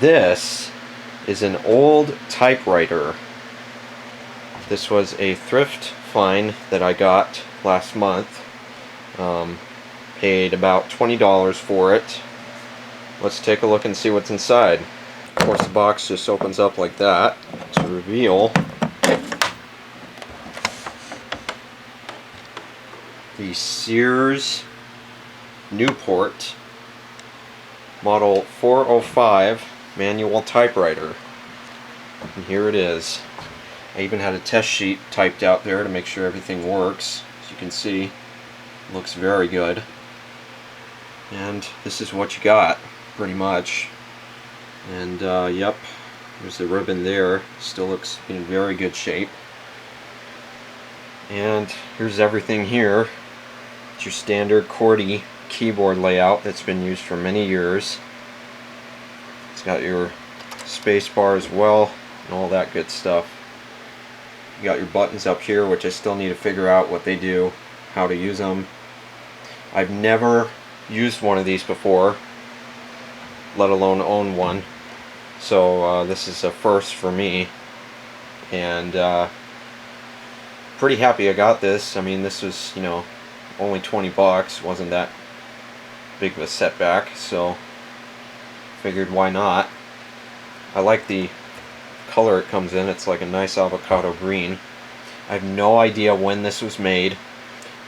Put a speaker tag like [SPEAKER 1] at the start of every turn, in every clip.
[SPEAKER 1] This is an old typewriter. This was a thrift find that I got last month. Paid about $20 for it. Let's take a look and see what's inside. Of course, the box just opens up like that to reveal the Sears Newport model 405 manual typewriter. And here it is. I even had a test sheet typed out there to make sure everything works. As you can see, it looks very good. And this is what you got, pretty much. And yep, there's the ribbon there. Still looks in very good shape. And here's everything here. It's your standard QWERTY keyboard layout that's been used for many years. It's got your space bar as well and all that good stuff. You got your buttons up here, which I still need to figure out what they do, how to use them. I've never used one of these before, let alone own one, so this is a first for me, and pretty happy I got this. I mean, this was, you know, only 20 bucks, wasn't that big of a setback, so figured why not. I like the color it comes in. It's like a nice avocado green. I have no idea when this was made.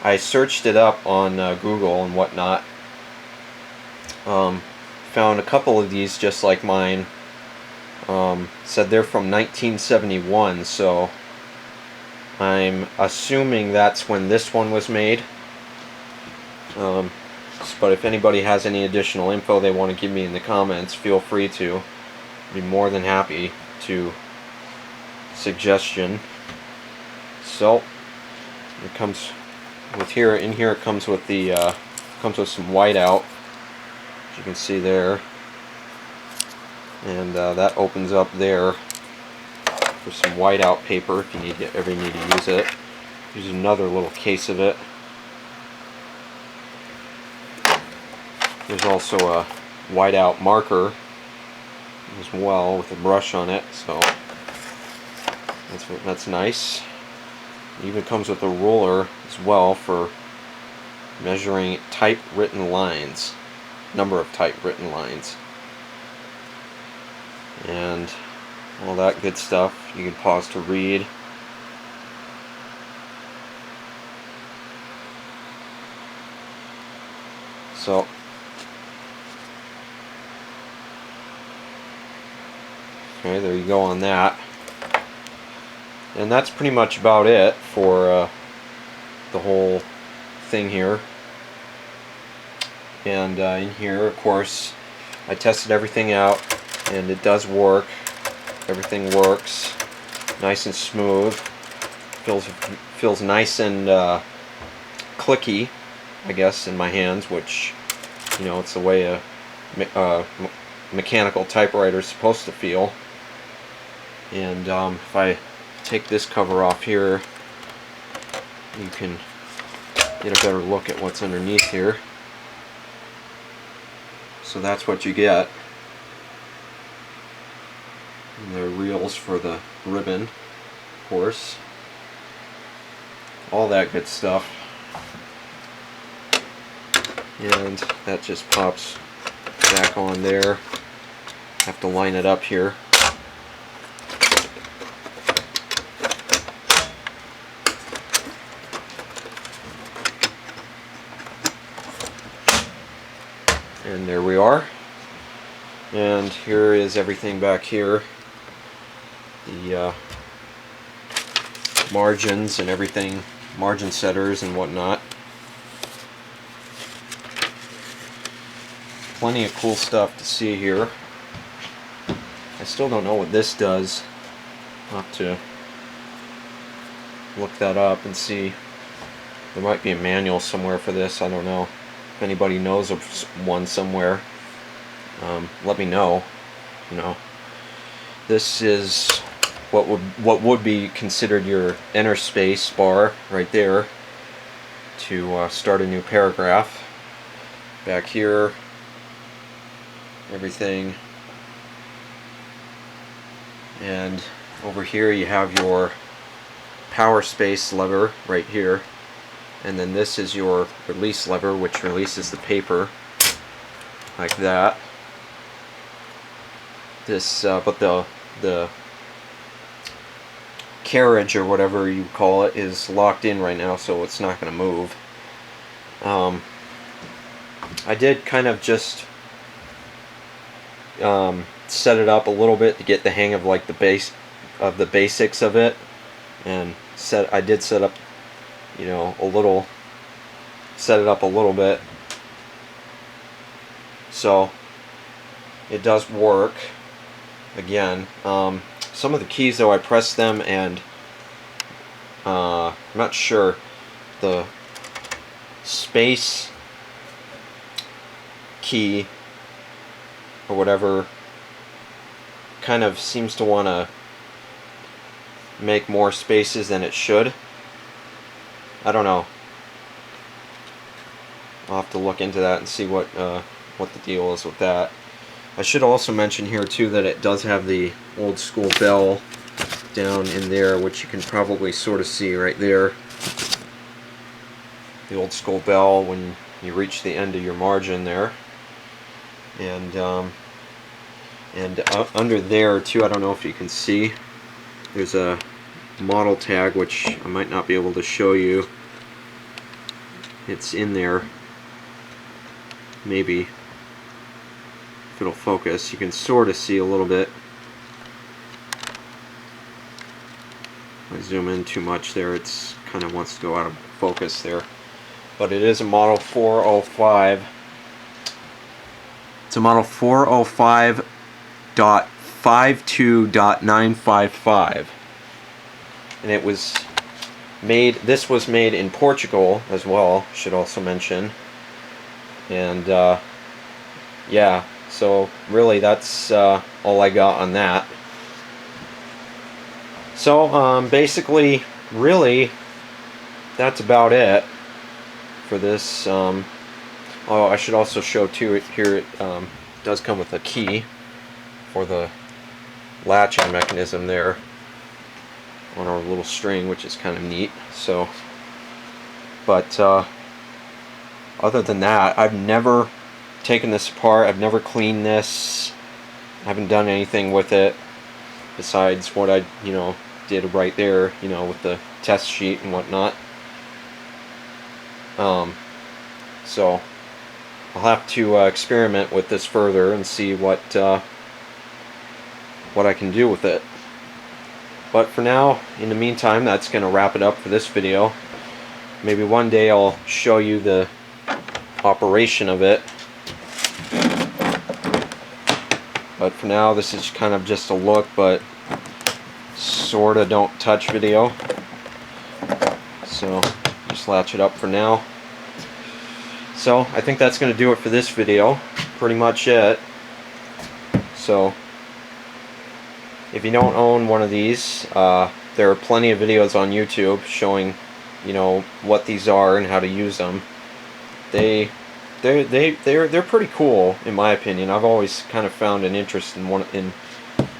[SPEAKER 1] I searched it up on Google and whatnot. Found a couple of these just like mine. Said they're from 1971, so I'm assuming that's when this one was made. But if anybody has any additional info they want to give me in the comments, feel free to. I'd be more than happy to suggestion. So it comes with here. In here it comes with the comes with some whiteout, as you can see there, and that opens up there for some whiteout paper if you ever need to use it. Here's another little case of it. There's also a whiteout marker as well with a brush on it, so that's nice. It even comes with a ruler as well for measuring typewritten lines, number of typewritten lines, and all that good stuff. You can pause to read. So okay, there you go on that. And that's pretty much about it for the whole thing here. And in here, of course, I tested everything out, and it does work. Everything works nice and smooth. Feels nice and clicky, I guess, in my hands, which, you know, it's the way a mechanical typewriter is supposed to feel. And if I take this cover off here, you can get a better look at what's underneath here. So that's what you get. And there are reels for the ribbon, of course. All that good stuff. And that just pops back on there. Have to line it up here. And there we are. And here is everything back here. The margins and everything, margin setters and whatnot. Plenty of cool stuff to see here. I still don't know what this does. I'll have to look that up and see. There might be a manual somewhere for this. I don't know. If anybody knows of one somewhere, let me know. You know, this is what would be considered your enter space bar right there to start a new paragraph. Back here, everything And over here you have your power space lever right here, and then this is your release lever, which releases the paper like that. This but the carriage, or whatever you call it, is locked in right now, so it's not going to move. I did kind of just set it up a little bit to get the hang of like the basics of it, and I did set up, you know, set it up a little bit, so it does work. Again, some of the keys though, I pressed them and I'm not sure, the space key or whatever kind of seems to want to make more spaces than it should. I don't know. I'll have to look into that and see what the deal is with that. I should also mention here too that it does have the old school bell down in there, which you can probably sort of see right there. The old school bell when you reach the end of your margin there. And under there too, I don't know if you can see, there's a model tag which I might not be able to show you. It's in there, maybe if it'll focus, you can sort of see a little bit. If I zoom in too much there, it's kind of wants to go out of focus there. But it is a model 405. It's a model 405.52.955, and it was made. This was made in Portugal as well, should also mention. And yeah, so really that's all I got on that. So basically, really, that's about it for this. Oh, I should also show too, here it does come with a key for the latching mechanism there on our little string, which is kind of neat. So, but other than that, I've never taken this apart. I've never cleaned this. I haven't done anything with it besides what I, you know, did right there, you know, with the test sheet and whatnot. So I'll have to experiment with this further and see what I can do with it. But for now, in the meantime, that's going to wrap it up for this video. Maybe one day I'll show you the operation of it. But for now, this is kind of just a look, but sorta don't touch video. So just latch it up for now. So I think that's going to do it for this video. Pretty much it. So if you don't own one of these, there are plenty of videos on YouTube showing, you know, what these are and how to use them. They're pretty cool in my opinion. I've always kind of found an interest in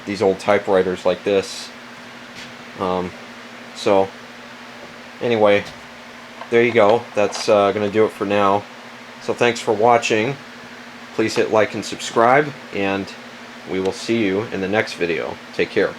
[SPEAKER 1] these old typewriters like this. So anyway, there you go. That's gonna do it for now. So thanks for watching. Please hit like and subscribe, and we will see you in the next video. Take care.